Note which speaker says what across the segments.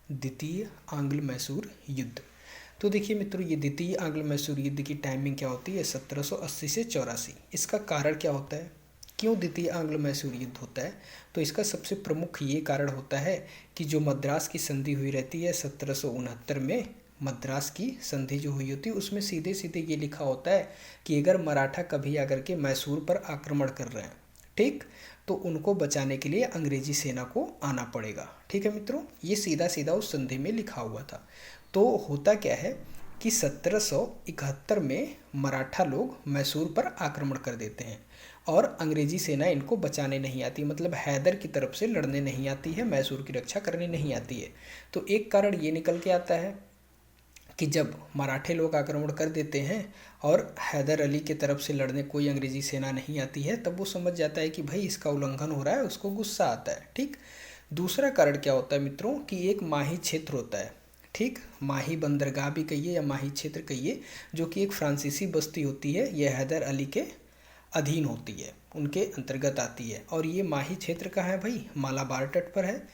Speaker 1: द्वितीय आंग्ल मैसूर युद्ध। तो देखिए मित्रों, ये द्वितीय आंग्ल मैसूर युद्ध की टाइमिंग क्या होती है? 1780 से 84। इसका कारण क्या होता है? क्यों द्वितीय आंग्ल मैसूर युद्ध होता है? तो इसका सबसे प्रमुख ये कारण होता है कि जो मद्रास की संधि हुई रहती है 1769 में, मद्रास की संधि जो हुई होती है उसमें सीधे सीधे ये लिखा होता है कि अगर मराठा कभी आकर के मैसूर पर आक्रमण कर रहे हैं, ठीक, तो उनको बचाने के लिए अंग्रेजी सेना को आना पड़ेगा। ठीक है मित्रों, ये सीधा सीधा उस संधि में लिखा हुआ था। तो होता क्या है कि 1771 में मराठा लोग मैसूर पर आक्रमण कर देते हैं और अंग्रेजी सेना इनको बचाने नहीं आती, मतलब हैदर की तरफ से लड़ने नहीं आती है, मैसूर की रक्षा करने नहीं आती है। तो एक कारण ये निकल के आता है कि जब मराठे लोग आक्रमण कर देते हैं और हैदर अली की तरफ से लड़ने कोई अंग्रेजी सेना नहीं आती है, तब वो समझ जाता है कि भाई इसका उल्लंघन हो रहा है, उसको गुस्सा आता है। ठीक, दूसरा कारण क्या होता है मित्रों कि एक माही क्षेत्र होता है, ठीक, माही बंदरगाह भी कहिए या माही क्षेत्र कहिए, जो कि एक फ्रांसीसी बस्ती होती है, यह हैदर अली के अधीन होती है, उनके अंतर्गत आती है। और ये माही क्षेत्र कहाँ है भाई? मालाबार तट पर है।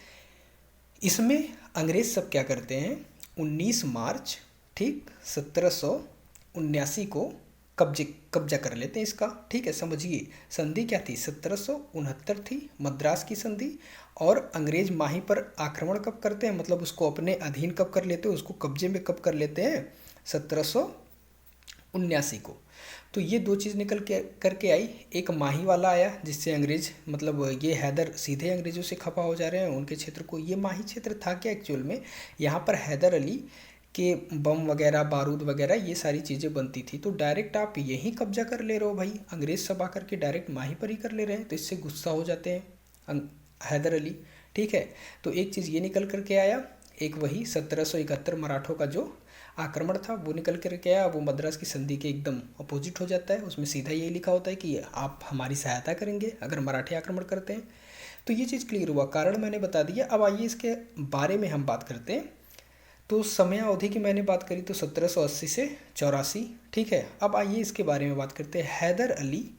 Speaker 1: इसमें अंग्रेज सब क्या करते हैं, 19 मार्च, ठीक, 1779 को कब्जा कर लेते हैं इसका। ठीक है, समझिए संधि क्या थी? 1769 थी, मद्रास की संधि। और अंग्रेज माही पर आक्रमण कब करते हैं, मतलब उसको अपने अधीन कब कर लेते हैं, उसको कब्जे में कब कर लेते हैं? 1779 को। तो ये दो चीज़ निकल के करके आई। एक माही वाला आया जिससे अंग्रेज, मतलब ये हैदर सीधे अंग्रेजों से खफा हो जा रहे हैं उनके क्षेत्र को। ये माही क्षेत्र था क्या एक्चुअल में? यहाँ पर हैदर अली के बम वगैरह, बारूद वगैरह, ये सारी चीज़ें बनती थी। तो डायरेक्ट आप यहीं कब्जा कर ले रहे हो भाई, अंग्रेज सब आकर के डायरेक्ट माही पर ही कर ले रहे हैं। तो इससे गुस्सा हो जाते हैं हैदर अली। ठीक है, तो एक चीज़ ये निकल करके आया। एक वही 1771 मराठों का जो आक्रमण था वो निकल कर के आया, वो मद्रास की संधि के एकदम अपोजिट हो जाता है। उसमें सीधा यही लिखा होता है कि आप हमारी सहायता करेंगे अगर मराठे आक्रमण करते हैं। तो ये चीज़ क्लियर हुआ, कारण मैंने बता दिया। अब आइए इसके बारे में हम बात करते हैं। तो समय अवधि की मैंने बात करी तो 1780 से 84। ठीक है, अब आइए इसके बारे में बात करते हैं। हैदर अली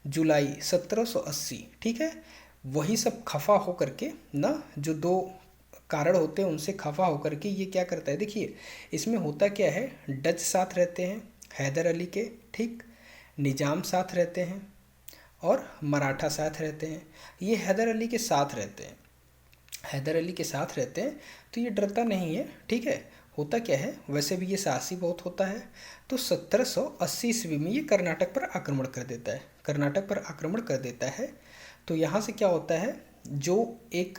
Speaker 1: जुलाई 1780, ठीक है, वही सब खफा हो करके ना, जो दो कारण होते हैं उनसे खफा होकर के ये क्या करता है, देखिए इसमें होता क्या है, डच साथ रहते हैं हैदर अली के, ठीक, निजाम साथ रहते हैं और मराठा साथ रहते हैं। ये हैदर अली के साथ रहते हैं, हैदर अली के साथ रहते हैं, तो ये डरता नहीं है। ठीक है, होता क्या है, वैसे भी ये साहसी बहुत होता है। तो 1780 ईस्वी में ये कर्नाटक पर आक्रमण कर देता है, कर्नाटक पर आक्रमण कर देता है। तो यहाँ से क्या होता है, जो एक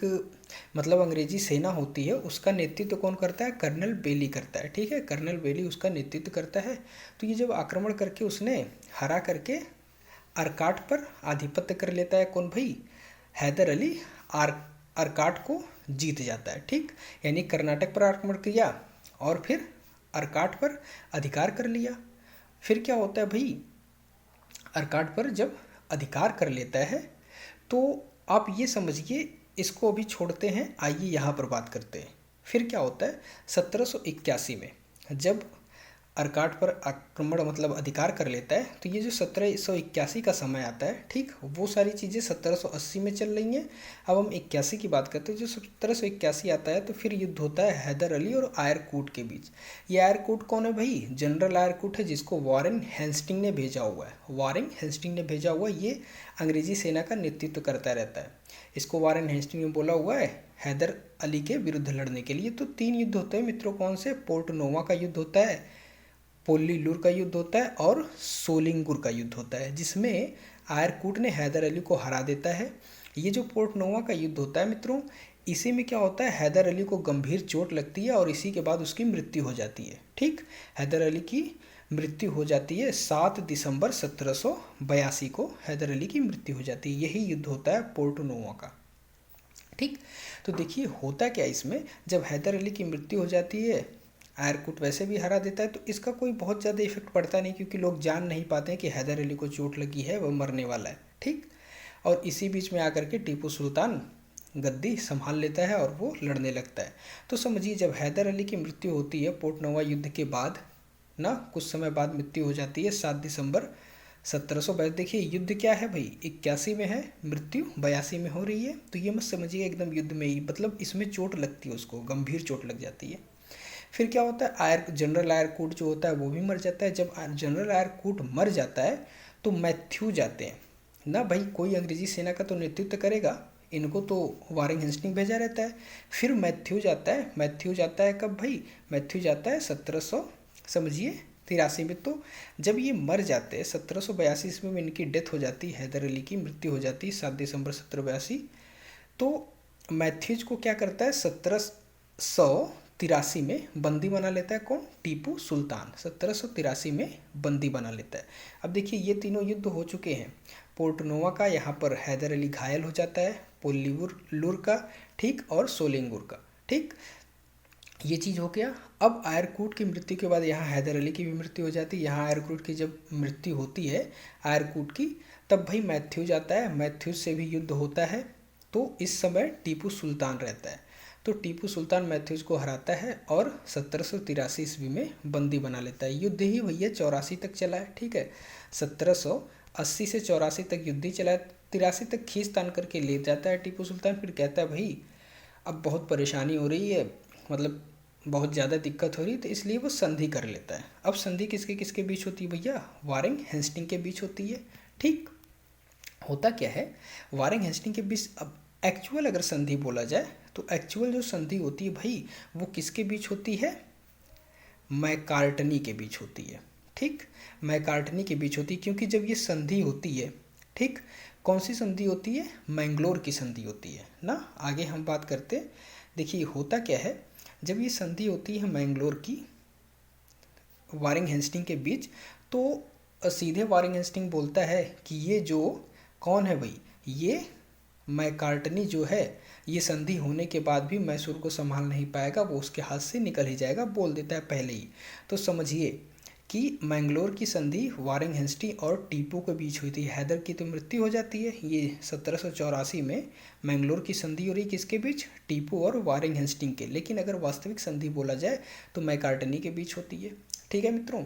Speaker 1: मतलब अंग्रेजी सेना होती है उसका नेतृत्व कौन करता है? कर्नल बेली करता है। ठीक है, कर्नल बेली उसका नेतृत्व करता है। तो ये जब आक्रमण करके उसने हरा करके अर्काट पर आधिपत्य कर लेता है, कौन भाई? हैदर अली अर्काट को जीत जाता है। ठीक, यानी कर्नाटक पर आक्रमण किया और फिर अर्काट पर अधिकार कर लिया। फिर क्या होता है भाई, अर्काट पर जब अधिकार कर लेता है तो आप ये समझिए, इसको अभी छोड़ते हैं, आइए यहाँ पर बात करते हैं। फिर क्या होता है, 1781 में जब अर्काट पर आक्रमण मतलब अधिकार कर लेता है, तो ये जो 1781 का समय आता है, ठीक, वो सारी चीज़ें 1780 में चल रही हैं। अब हम 81 की बात करते हैं। जो 1781 आता है तो फिर युद्ध होता है हैदर अली और आयरकूट के बीच। ये आयरकूट कौन है भाई? जनरल आयरकूट है, जिसको वॉरेन हेस्टिंग ने भेजा हुआ है, वॉरेन हेस्टिंग ने भेजा हुआ है। ये अंग्रेजी सेना का नेतृत्व करता रहता है। इसको वॉरेन हेस्टिंग ने बोला हुआ है हैदर अली के विरुद्ध लड़ने के लिए। तो 3 युद्ध होते हैं मित्रों, कौन से? पोर्ट नोवा का युद्ध होता है, पोल्लीलुर का युद्ध होता है और सोलिंगुर का युद्ध होता है, जिसमें आयरकूट ने हैदर अली को हरा देता है। ये जो पोर्ट नोवा का युद्ध होता है मित्रों, इसी में क्या होता है, हैदर अली को गंभीर चोट लगती है और इसी के बाद उसकी मृत्यु हो जाती है। ठीक, हैदर अली की मृत्यु हो जाती है 7 दिसंबर 1782 को हैदर अली की मृत्यु हो जाती है। यही युद्ध होता है पोर्ट नोवा का। ठीक, तो देखिए होता क्या इसमें, जब हैदर अली की मृत्यु हो जाती है, आयरकूट वैसे भी हरा देता है, तो इसका कोई बहुत ज़्यादा इफेक्ट पड़ता नहीं, क्योंकि लोग जान नहीं पाते हैं कि हैदर अली को चोट लगी है, वह मरने वाला है। ठीक, और इसी बीच में आकर के टीपू सुल्तान गद्दी संभाल लेता है और वो लड़ने लगता है। तो समझिए, जब हैदर अली की मृत्यु होती है पोर्ट नोवा युद्ध के बाद ना, कुछ समय बाद मृत्यु हो जाती है 7 दिसंबर 1782 देखिए युद्ध क्या है भाई, 81 में है, मृत्यु 82 में हो रही है। तो ये मत समझिए एकदम युद्ध में ही, मतलब इसमें चोट लगती है, उसको गंभीर चोट लग जाती है। फिर क्या होता है, जनरल आयरकूट जो होता है वो भी मर जाता है। जब जनरल आयरकूट मर जाता है तो मैथ्यू जाते हैं ना भाई, कोई अंग्रेजी सेना का तो नेतृत्व करेगा, इनको तो वारेन हेस्टिंग भेजा रहता है। फिर मैथ्यू जाता है, मैथ्यू जाता है कब भाई, मैथ्यू जाता है 1700 समझिए 83 में। तो जब ये मर जाते हैं 1782 ईस्वी में इनकी डेथ हो जाती है, हैदर अली की मृत्यु हो जाती है 7 दिसंबर 1782। तो मैथ्यूज को क्या करता है, 1783 में बंदी बना लेता है, कौन, टीपू सुल्तान 1783 में बंदी बना लेता है। अब देखिए ये तीनों युद्ध हो चुके हैं। पोर्टनोवा का, यहाँ पर हैदर अली घायल हो जाता है, पोल्लीवुर का, ठीक, और सोलिंगुर का, ठीक, ये चीज़ हो गया। अब आयरकूट की मृत्यु के बाद यहाँ हैदर अली की भी मृत्यु हो जाती है। यहाँ आयरकूट की जब मृत्यु होती है आयरकूट की, तब भाई मैथ्यू जाता है, मैथ्यू से भी युद्ध होता है। तो इस समय टीपू सुल्तान रहता है। तो टीपू सुल्तान मैथ्यूज को हराता है और 1783 ईस्वी में बंदी बना लेता है। युद्ध ही भैया 84 तक चला है, ठीक है, 1780 से 84 तक युद्ध ही चला है। 83 तक खींच तान करके ले जाता है टीपू सुल्तान। फिर कहता है भाई अब बहुत परेशानी हो रही है, मतलब बहुत ज़्यादा दिक्कत हो रही है, तो इसलिए वो संधि कर लेता है। अब संधि किसके किसके बीच होती है भैया, वारेन हेस्टिंग के बीच होती है, ठीक। होता क्या है, वारेन हेस्टिंग के बीच, अब एक्चुअल अगर संधि बोला जाए तो एक्चुअल जो संधि होती है भाई वो किसके बीच होती है, मैकार्टनी के बीच होती है, ठीक, मैकार्टनी के बीच होती है। क्योंकि जब ये संधि होती है, ठीक, कौन सी संधि होती है, मैंगलोर की संधि होती है ना, आगे हम बात करते। देखिए होता क्या है, जब ये संधि होती है मैंगलोर की वारेन हेस्टिंग के बीच, तो सीधे वारेन हेस्टिंग बोलता है कि ये जो कौन है भाई, ये मैकार्टनी जो है, ये संधि होने के बाद भी मैसूर को संभाल नहीं पाएगा, वो उसके हाथ से निकल ही जाएगा, बोल देता है पहले ही। तो समझिए कि मैंगलोर की संधि वारेन हेस्टिंग और टीपू के बीच हुई थी। हैदर की तो मृत्यु हो जाती है, ये 1784 में मैंगलोर की संधि हो रही किसके बीच, टीपू और वारेन हेस्टिंग के। लेकिन अगर वास्तविक संधि बोला जाए तो मैकार्टनी के बीच होती है, ठीक है मित्रों।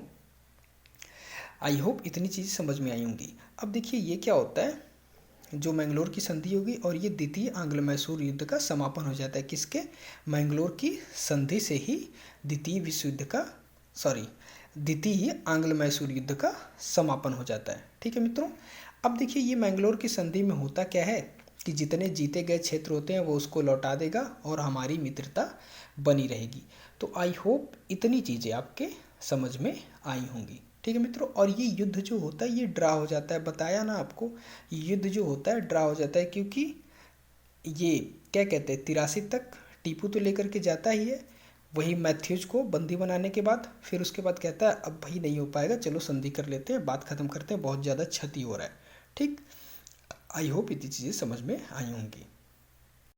Speaker 1: आई होप इतनी चीज़ समझ में आई होंगी। अब देखिए ये क्या होता है, जो मैंगलोर की संधि होगी और ये द्वितीय आंग्ल मैसूर युद्ध का समापन हो जाता है। किसके, मैंगलोर की संधि से ही द्वितीय आंग्ल मैसूर युद्ध का समापन हो जाता है, ठीक है मित्रों। अब देखिए ये मैंगलोर की संधि में होता क्या है कि जितने जीते गए क्षेत्र होते हैं वो उसको लौटा देगा और हमारी मित्रता बनी रहेगी। तो आई होप इतनी चीज़ें आपके समझ में आई होंगी, ठीक है मित्रों। और ये युद्ध जो होता है ये ड्रा हो जाता है, बताया ना आपको, युद्ध जो होता है ड्रा हो जाता है। क्योंकि ये क्या कहते हैं, 83 तक टीपू तो लेकर के जाता ही है, वही मैथ्यूज को बंदी बनाने के बाद, फिर उसके बाद कहता है अब भाई नहीं हो पाएगा, चलो संधि कर लेते हैं, बात खत्म करते हैं, बहुत ज़्यादा क्षति हो रहा है, ठीक। आई होप इतनी चीज़ें समझ में आई होंगी।